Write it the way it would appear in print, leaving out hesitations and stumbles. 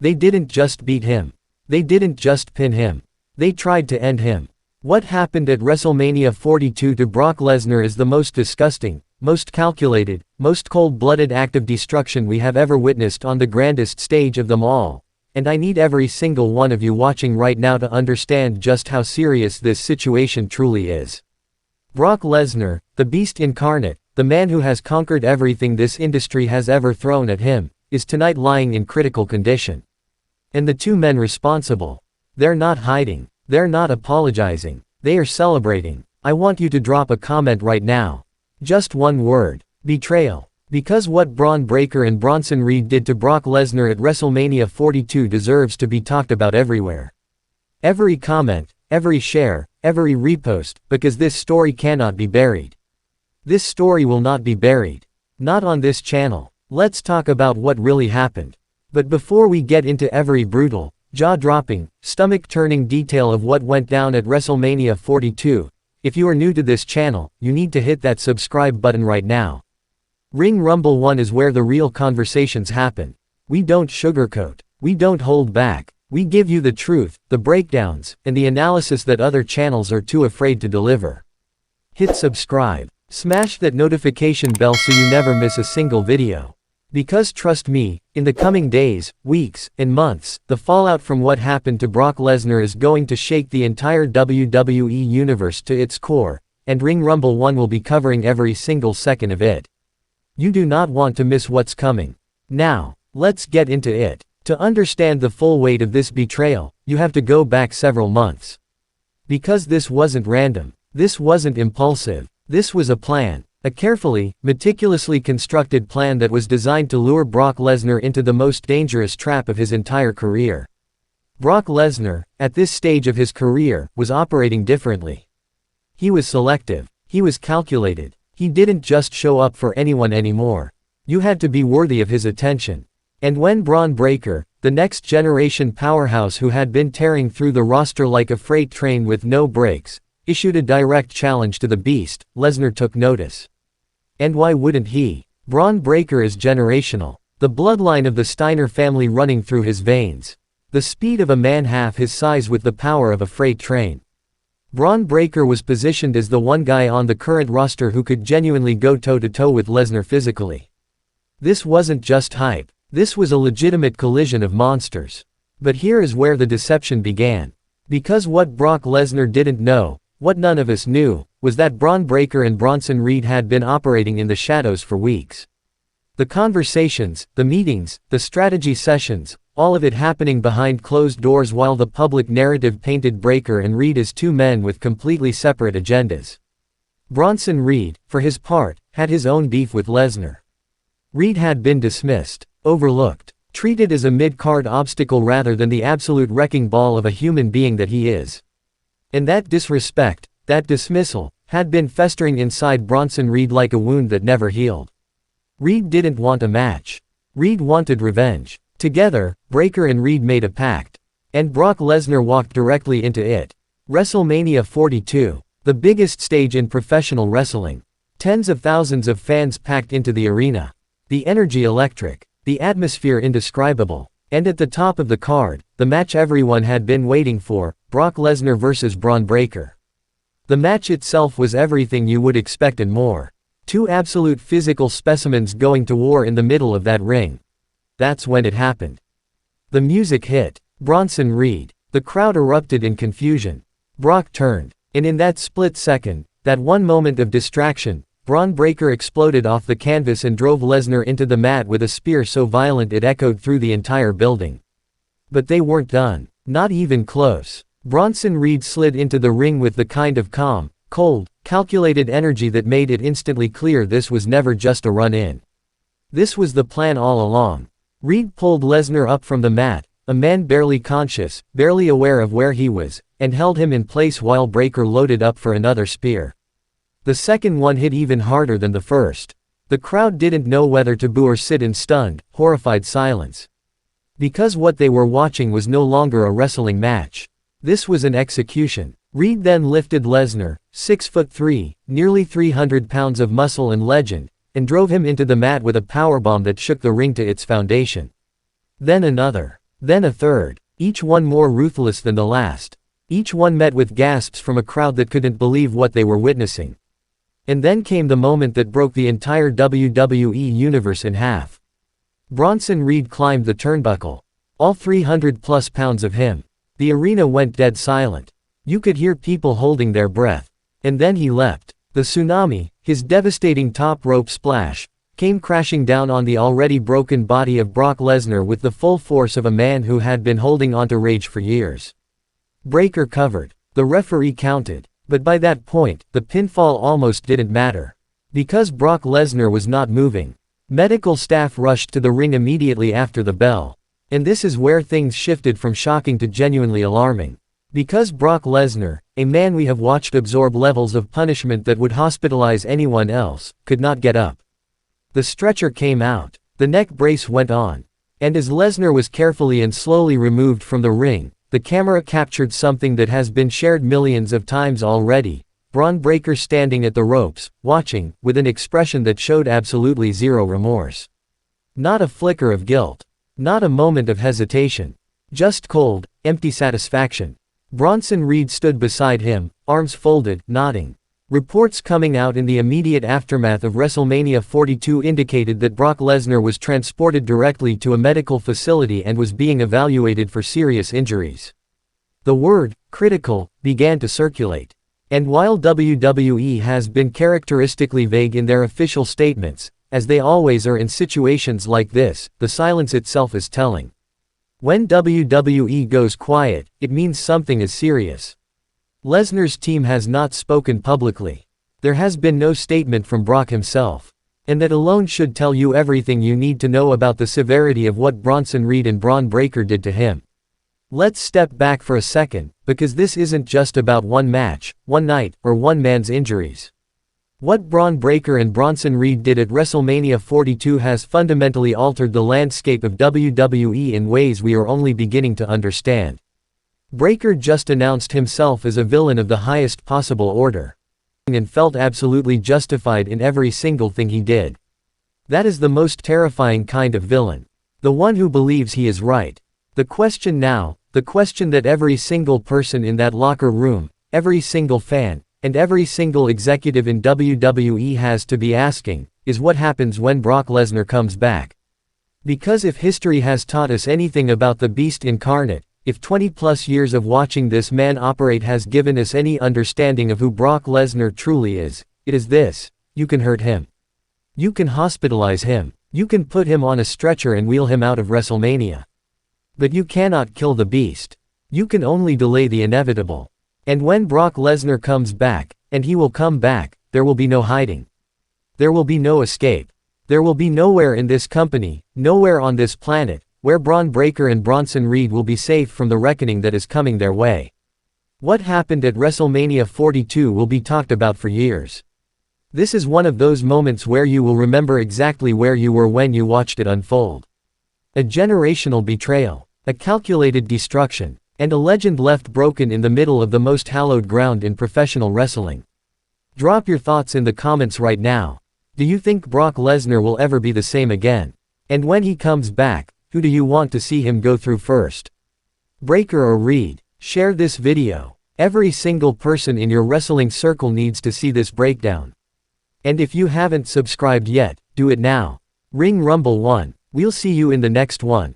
They didn't just beat him. They didn't just pin him. They tried to end him. What happened at WrestleMania 42 to Brock Lesnar is the most disgusting, most calculated, most cold-blooded act of destruction we have ever witnessed on the grandest stage of them all. And I need every single one of you watching right now to understand just how serious this situation truly is. Brock Lesnar, the beast incarnate, the man who has conquered everything this industry has ever thrown at him, is tonight lying in critical condition. And the two men responsible, they're not hiding, they're not apologizing, they are celebrating. I want you to drop a comment right now. Just one word: betrayal. Because what Bron Breakker and Bronson Reed did to Brock Lesnar at WrestleMania 42 deserves to be talked about everywhere. Every comment, every share, every repost, because this story cannot be buried. This story will not be buried. Not on this channel. Let's talk about what really happened. But before we get into every brutal, jaw-dropping, stomach-turning detail of what went down at WrestleMania 42, if you are new to this channel, you need to hit that subscribe button right now. Ring Rumble 1 is where the real conversations happen. We don't sugarcoat. We don't hold back. We give you the truth, the breakdowns, and the analysis that other channels are too afraid to deliver. Hit subscribe. Smash that notification bell so you never miss a single video. Because trust me, in the coming days, weeks, and months, the fallout from what happened to Brock Lesnar is going to shake the entire WWE universe to its core, and Ring Rumble 1 will be covering every single second of it. You do not want to miss what's coming. Now, let's get into it. To understand the full weight of this betrayal, you have to go back several months. Because this wasn't random. This wasn't impulsive. This was a plan. A carefully, meticulously constructed plan that was designed to lure Brock Lesnar into the most dangerous trap of his entire career. Brock Lesnar, at this stage of his career, was operating differently. He was selective. He was calculated. He didn't just show up for anyone anymore. You had to be worthy of his attention. And when Bron Breakker, the next generation powerhouse who had been tearing through the roster like a freight train with no brakes, issued a direct challenge to the beast, Lesnar took notice. And why wouldn't he? Bron Breakker is generational. The bloodline of the Steiner family running through his veins. The speed of a man half his size with the power of a freight train. Bron Breakker was positioned as the one guy on the current roster who could genuinely go toe-to-toe with Lesnar physically. This wasn't just hype. This was a legitimate collision of monsters. But here is where the deception began. Because what Brock Lesnar didn't know, what none of us knew, was that Bron Breakker and Bronson Reed had been operating in the shadows for weeks. The conversations, the meetings, the strategy sessions, all of it happening behind closed doors while the public narrative painted Breakker and Reed as two men with completely separate agendas. Bronson Reed, for his part, had his own beef with Lesnar. Reed had been dismissed, overlooked, treated as a mid-card obstacle rather than the absolute wrecking ball of a human being that he is. And that disrespect, that dismissal, had been festering inside Bronson Reed like a wound that never healed. Reed didn't want a match. Reed wanted revenge. Together, Breakker and Reed made a pact. And Brock Lesnar walked directly into it. WrestleMania 42, the biggest stage in professional wrestling. Tens of thousands of fans packed into the arena. The energy electric. The atmosphere indescribable. And at the top of the card, the match everyone had been waiting for, Brock Lesnar vs. Bron Breakker. The match itself was everything you would expect and more. Two absolute physical specimens going to war in the middle of that ring. That's when it happened. The music hit. Bronson Reed. The crowd erupted in confusion. Brock turned. And in that split second, that one moment of distraction, Bron Breakker exploded off the canvas and drove Lesnar into the mat with a spear so violent it echoed through the entire building. But they weren't done. Not even close. Bronson Reed slid into the ring with the kind of calm, cold, calculated energy that made it instantly clear this was never just a run-in. This was the plan all along. Reed pulled Lesnar up from the mat, a man barely conscious, barely aware of where he was, and held him in place while Breakker loaded up for another spear. The second one hit even harder than the first. The crowd didn't know whether to boo or sit in stunned, horrified silence. Because what they were watching was no longer a wrestling match. This was an execution. Reed then lifted Lesnar, 6'3", nearly 300 pounds of muscle and legend, and drove him into the mat with a powerbomb that shook the ring to its foundation. Then another. Then a third, each one more ruthless than the last. Each one met with gasps from a crowd that couldn't believe what they were witnessing. And then came the moment that broke the entire WWE universe in half. Bronson Reed climbed the turnbuckle. All 300+ pounds of him. The arena went dead silent. You could hear people holding their breath. And then he leapt. The tsunami, his devastating top rope splash, came crashing down on the already broken body of Brock Lesnar with the full force of a man who had been holding onto rage for years. Breaker covered. The referee counted. But by that point, the pinfall almost didn't matter. Because Brock Lesnar was not moving. Medical staff rushed to the ring immediately after the bell. And this is where things shifted from shocking to genuinely alarming. Because Brock Lesnar, a man we have watched absorb levels of punishment that would hospitalize anyone else, could not get up. The stretcher came out. The neck brace went on. And as Lesnar was carefully and slowly removed from the ring, the camera captured something that has been shared millions of times already. Bron Breakker standing at the ropes, watching, with an expression that showed absolutely zero remorse. Not a flicker of guilt. Not a moment of hesitation. Just cold, empty satisfaction. Bronson Reed stood beside him, arms folded, nodding. Reports coming out in the immediate aftermath of WrestleMania 42 indicated that Brock Lesnar was transported directly to a medical facility and was being evaluated for serious injuries. The word, critical, began to circulate. And while WWE has been characteristically vague in their official statements, as they always are in situations like this, the silence itself is telling. When WWE goes quiet, it means something is serious. Lesnar's team has not spoken publicly. There has been no statement from Brock himself. And that alone should tell you everything you need to know about the severity of what Bronson Reed and Bron Breakker did to him. Let's step back for a second, because this isn't just about one match, one night, or one man's injuries. What Bron Breakker and Bronson Reed did at WrestleMania 42 has fundamentally altered the landscape of WWE in ways we are only beginning to understand. Breakker just announced himself as a villain of the highest possible order. And felt absolutely justified in every single thing he did. That is the most terrifying kind of villain. The one who believes he is right. The question now, the question that every single person in that locker room, every single fan, and every single executive in WWE has to be asking, is what happens when Brock Lesnar comes back. Because if history has taught us anything about the beast incarnate, if 20+ years of watching this man operate has given us any understanding of who Brock Lesnar truly is, it is this: you can hurt him. You can hospitalize him. You can put him on a stretcher and wheel him out of WrestleMania. But you cannot kill the beast. You can only delay the inevitable. And when Brock Lesnar comes back, and he will come back, there will be no hiding. There will be no escape. There will be nowhere in this company, nowhere on this planet, where Bron Breakker and Bronson Reed will be safe from the reckoning that is coming their way. What happened at WrestleMania 42 will be talked about for years. This is one of those moments where you will remember exactly where you were when you watched it unfold. A generational betrayal, a calculated destruction, and a legend left broken in the middle of the most hallowed ground in professional wrestling. Drop your thoughts in the comments right now. Do you think Brock Lesnar will ever be the same again? And when he comes back, who do you want to see him go through first? Breakker or Reed? Share this video. Every single person in your wrestling circle needs to see this breakdown. And if you haven't subscribed yet, do it now. Ring Rumble 1. We'll see you in the next one.